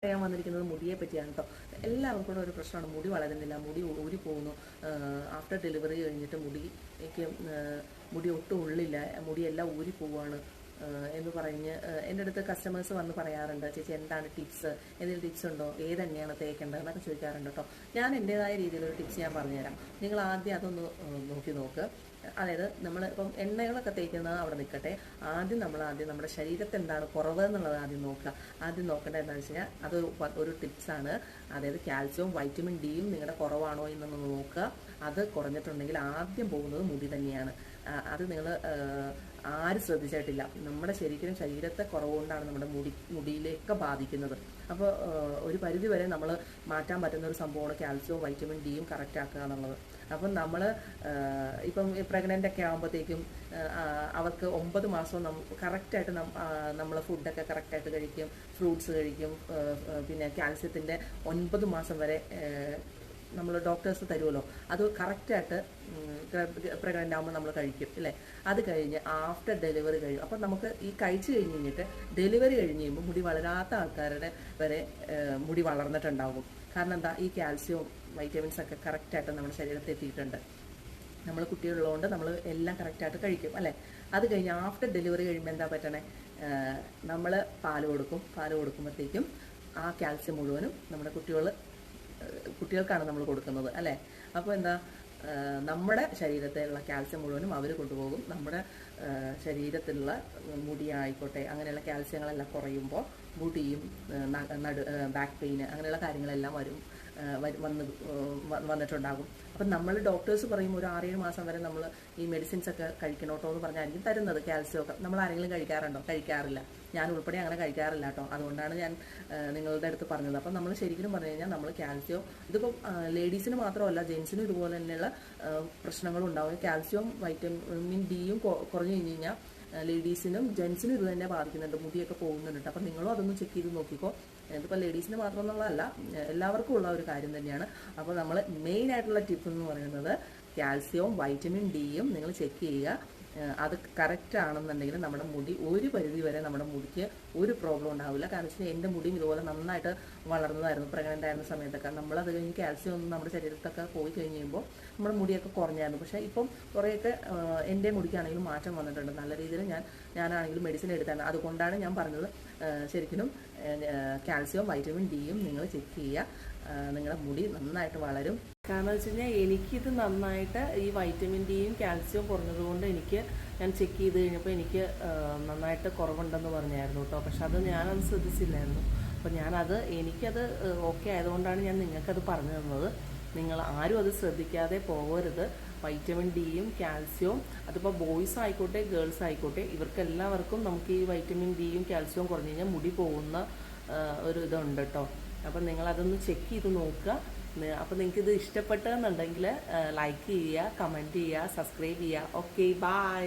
പറയാൻ വന്നിരിക്കുന്നത് മുടിയെ പറ്റിയാണ് കേട്ടോ. എല്ലാവർക്കും കൂടെ ഒരു പ്രശ്നമാണ്, മുടി വളരുന്നില്ല, മുടി ഊരി പോകുന്നു. ആഫ്റ്റർ ഡെലിവറി കഴിഞ്ഞിട്ട് മുടി ഒട്ടും ഉള്ളില്ല, മുടിയെല്ലാം ഊരി പോവുകയാണ് എന്ന് പറഞ്ഞ് എൻ്റെ അടുത്ത് കസ്റ്റമേഴ്സ് വന്ന് പറയാറുണ്ട്, ചേച്ചി എന്താണ് ടിപ്സ്, എന്തെങ്കിലും ടിപ്സ് ഉണ്ടോ, ഏതെണ്ണയാണ് തേക്കേണ്ടത് എന്നൊക്കെ ചോദിക്കാറുണ്ട് കേട്ടോ. ഞാൻ എൻ്റേതായ രീതിയിലൊരു ടിപ്സ് ഞാൻ പറഞ്ഞുതരാം. നിങ്ങൾ ആദ്യം അതൊന്ന് നോക്കി നോക്ക്. അതായത് നമ്മൾ ഇപ്പം എണ്ണകളൊക്കെ തേക്കുന്നത് അവിടെ നിൽക്കട്ടെ, ആദ്യം നമ്മുടെ ശരീരത്തിൽ എന്താണ് കുറവ് എന്നുള്ളത് ആദ്യം നോക്കുക. ആദ്യം നോക്കേണ്ടത് എന്താണെന്ന് വെച്ച് കഴിഞ്ഞാൽ അതൊരു ടിപ്സാണ്. അതായത് കാൽസ്യവും വൈറ്റമിൻ ഡിയും നിങ്ങളുടെ കുറവാണോ എന്നൊന്ന് നോക്കുക. അത് കുറഞ്ഞിട്ടുണ്ടെങ്കിൽ ആദ്യം പോകുന്നത് മുടി തന്നെയാണ്. അത് നിങ്ങൾ ആരും ശ്രദ്ധിച്ചിട്ടില്ല. നമ്മുടെ ശരീരത്തെ കുറവുകൊണ്ടാണ് നമ്മുടെ മുടിയിലേക്ക് ബാധിക്കുന്നത്. അപ്പോൾ ഒരു പരിധി വരെ നമ്മൾ മാറ്റാൻ പറ്റുന്ന ഒരു സംഭവമാണ് കാൽസ്യവും വൈറ്റമിൻ ഡിയും കറക്റ്റ് ആക്കുക എന്നുള്ളത്. അപ്പം നമ്മൾ ഇപ്പം പ്രഗ്നൻ്റ് ഒക്കെ ആകുമ്പോഴത്തേക്കും അവർക്ക് 9 മാസവും കറക്റ്റായിട്ട് നമ്മൾ ഫുഡൊക്കെ കറക്റ്റായിട്ട് കഴിക്കും, ഫ്രൂട്ട്സ് കഴിക്കും. പിന്നെ കാൽസ്യത്തിൻ്റെ 9 മാസം വരെ നമ്മൾ ഡോക്ടേഴ്സ് തരുമല്ലോ, അത് കറക്റ്റായിട്ട് പ്രഗ്നൻ്റ് ആകുമ്പോൾ നമ്മൾ കഴിക്കും അല്ലേ. അത് കഴിഞ്ഞ് ആഫ്റ്റർ ഡെലിവറി കഴിയും. അപ്പം നമുക്ക് ഈ കഴിച്ച് കഴിഞ്ഞിട്ട് ഡെലിവറി കഴിഞ്ഞ് കഴിയുമ്പോൾ മുടി വളരാത്ത ആൾക്കാരുടെ വരെ മുടി വളർന്നിട്ടുണ്ടാകും. കാരണം എന്താ, ഈ കാൽസ്യവും വൈറ്റമിൻസ് ഒക്കെ കറക്റ്റായിട്ട് നമ്മുടെ ശരീരത്തിൽ എത്തിയിട്ടുണ്ട്. നമ്മൾ കുട്ടികളുള്ളതുകൊണ്ട് നമ്മൾ എല്ലാം കറക്റ്റായിട്ട് കഴിക്കും അല്ലേ. അത് കഴിഞ്ഞ് ആഫ്റ്റർ ഡെലിവറി കഴിയുമ്പോൾ എന്താ പറ്റണേ, നമ്മൾ പാല് കൊടുക്കുമ്പോഴത്തേക്കും ആ കാൽസ്യം മുഴുവനും നമ്മുടെ കുട്ടികൾക്കാണ് നമ്മൾ കൊടുക്കുന്നത് അല്ലേ. അപ്പോൾ എന്താ, നമ്മുടെ ശരീരത്തിലുള്ള കാൽസ്യം മുഴുവനും അവർ കൊണ്ടുപോകും. നമ്മുടെ ശരീരത്തിലുള്ള മുടിയായിക്കോട്ടെ അങ്ങനെയുള്ള കാൽസ്യങ്ങളെല്ലാം കുറയുമ്പോൾ മുടിയും ബാക്ക് പെയിന് അങ്ങനെയുള്ള കാര്യങ്ങളെല്ലാം വന്നിട്ടുണ്ടാകും. അപ്പം നമ്മൾ ഡോക്ടേഴ്സ് പറയും ഒരു 6-7 മാസം വരെ നമ്മൾ ഈ മെഡിസിൻസ് ഒക്കെ കഴിക്കണോട്ടോ എന്ന് പറഞ്ഞായിരിക്കും തരുന്നത്. കാൽസ്യമൊക്കെ നമ്മൾ ആരെങ്കിലും കഴിക്കാറുണ്ടോ? കഴിക്കാറില്ല. ഞാൻ ഉൾപ്പെടെ അങ്ങനെ കഴിക്കാറില്ല കേട്ടോ. അതുകൊണ്ടാണ് ഞാൻ നിങ്ങളുടെ അടുത്ത് പറഞ്ഞത്. അപ്പം നമ്മൾ ശരിക്കും പറഞ്ഞു കഴിഞ്ഞാൽ നമ്മൾ കാൽസ്യം, ഇതിപ്പോൾ ലേഡീസിന് മാത്രമല്ല ജെൻസിനും ഇതുപോലെ തന്നെയുള്ള പ്രശ്നങ്ങളുണ്ടാവും. കാൽസ്യവും വൈറ്റമിൻ ഡിയും കുറഞ്ഞു കഴിഞ്ഞ് കഴിഞ്ഞാൽ ലേഡീസിനും ജെൻസിനും ഇത് തന്നെ ബാധിക്കുന്നുണ്ട്, മുടിയൊക്കെ പോകുന്നുണ്ട്. അപ്പം നിങ്ങളും അതൊന്ന് ചെക്ക് ചെയ്ത് നോക്കിക്കോ. ഇതിപ്പോൾ ലേഡീസിന് മാത്രമെന്നുള്ളതല്ല, എല്ലാവർക്കും ഉള്ള ഒരു കാര്യം തന്നെയാണ്. അപ്പോൾ നമ്മൾ മെയിൻ ആയിട്ടുള്ള ടിപ്പ് എന്ന് പറയുന്നത് കാൽസ്യവും വൈറ്റമിൻ ഡിയും നിങ്ങൾ ചെക്ക് ചെയ്യുക. അത് കറക്റ്റ് ആണെന്നുണ്ടെങ്കിൽ നമ്മുടെ മുടി ഒരു പരിധി വരെ നമ്മുടെ മുടിക്ക് ഒരു പ്രോബ്ലം ഉണ്ടാവില്ല. കാരണം വെച്ചാൽ എൻ്റെ മുടിയും ഇതുപോലെ നന്നായിട്ട് വളർന്നതായിരുന്നു പ്രഗ്നൻ്റ് ആയിരുന്ന സമയത്തൊക്കെ. നമ്മളത് കഴിഞ്ഞ് കാൽസ്യം ഒന്നും നമ്മുടെ ശരീരത്തൊക്കെ പോയി കഴിഞ്ഞ് കഴിയുമ്പോൾ നമ്മുടെ മുടിയൊക്കെ കുറഞ്ഞായിരുന്നു. പക്ഷേ ഇപ്പം കുറേയൊക്കെ എൻ്റെ മുടിക്കാണെങ്കിലും മാറ്റം വന്നിട്ടുണ്ട്. നല്ല രീതിയിൽ ഞാനാണെങ്കിലും മെഡിസിൻ എടുത്തായിരുന്നു. അതുകൊണ്ടാണ് ഞാൻ പറഞ്ഞത് ശരിക്കും കാൽസ്യവും വൈറ്റമിൻ ഡിയും നിങ്ങൾ ചെക്ക് ചെയ്യുക. നിങ്ങളുടെ മുടി നന്നായിട്ട് വളരും. കാരണം വെച്ച് കഴിഞ്ഞാൽ എനിക്കിത് നന്നായിട്ട് ഈ വൈറ്റമിൻ ഡിയും കാൽസ്യവും കുറഞ്ഞതുകൊണ്ട് ഞാൻ ചെക്ക് ചെയ്ത് കഴിഞ്ഞപ്പോൾ എനിക്ക് നന്നായിട്ട് കുറവുണ്ടെന്ന് പറഞ്ഞായിരുന്നു കേട്ടോ. പക്ഷെ ഞാനത് ശ്രദ്ധിച്ചില്ലായിരുന്നു. അപ്പോൾ എനിക്കത് ഓക്കെ ആയതുകൊണ്ടാണ് ഞാൻ നിങ്ങൾക്കത് പറഞ്ഞു തന്നത്. നിങ്ങൾ ആരും അത് ശ്രദ്ധിക്കാതെ പോകരുത്. വൈറ്റമിൻ ഡിയും കാൽസ്യവും അതിപ്പോൾ ബോയ്സ് ആയിക്കോട്ടെ ഗേൾസ് ആയിക്കോട്ടെ ഇവർക്കെല്ലാവർക്കും നമുക്ക് ഈ വൈറ്റമിൻ ഡിയും കാൽസ്യവും കുറഞ്ഞു കഴിഞ്ഞാൽ മുടി പോകുന്ന ഒരു ഇതുണ്ട് കേട്ടോ. അപ്പം നിങ്ങളതൊന്ന് ചെക്ക് ചെയ്ത് നോക്കുക. അപ്പോൾ നിങ്ങൾക്കിത് ഇഷ്ടപ്പെട്ടെന്നുണ്ടെങ്കിൽ ലൈക്ക് ചെയ്യുക, കമൻറ്റ് ചെയ്യുക, സബ്സ്ക്രൈബ് ചെയ്യുക. Okay, by.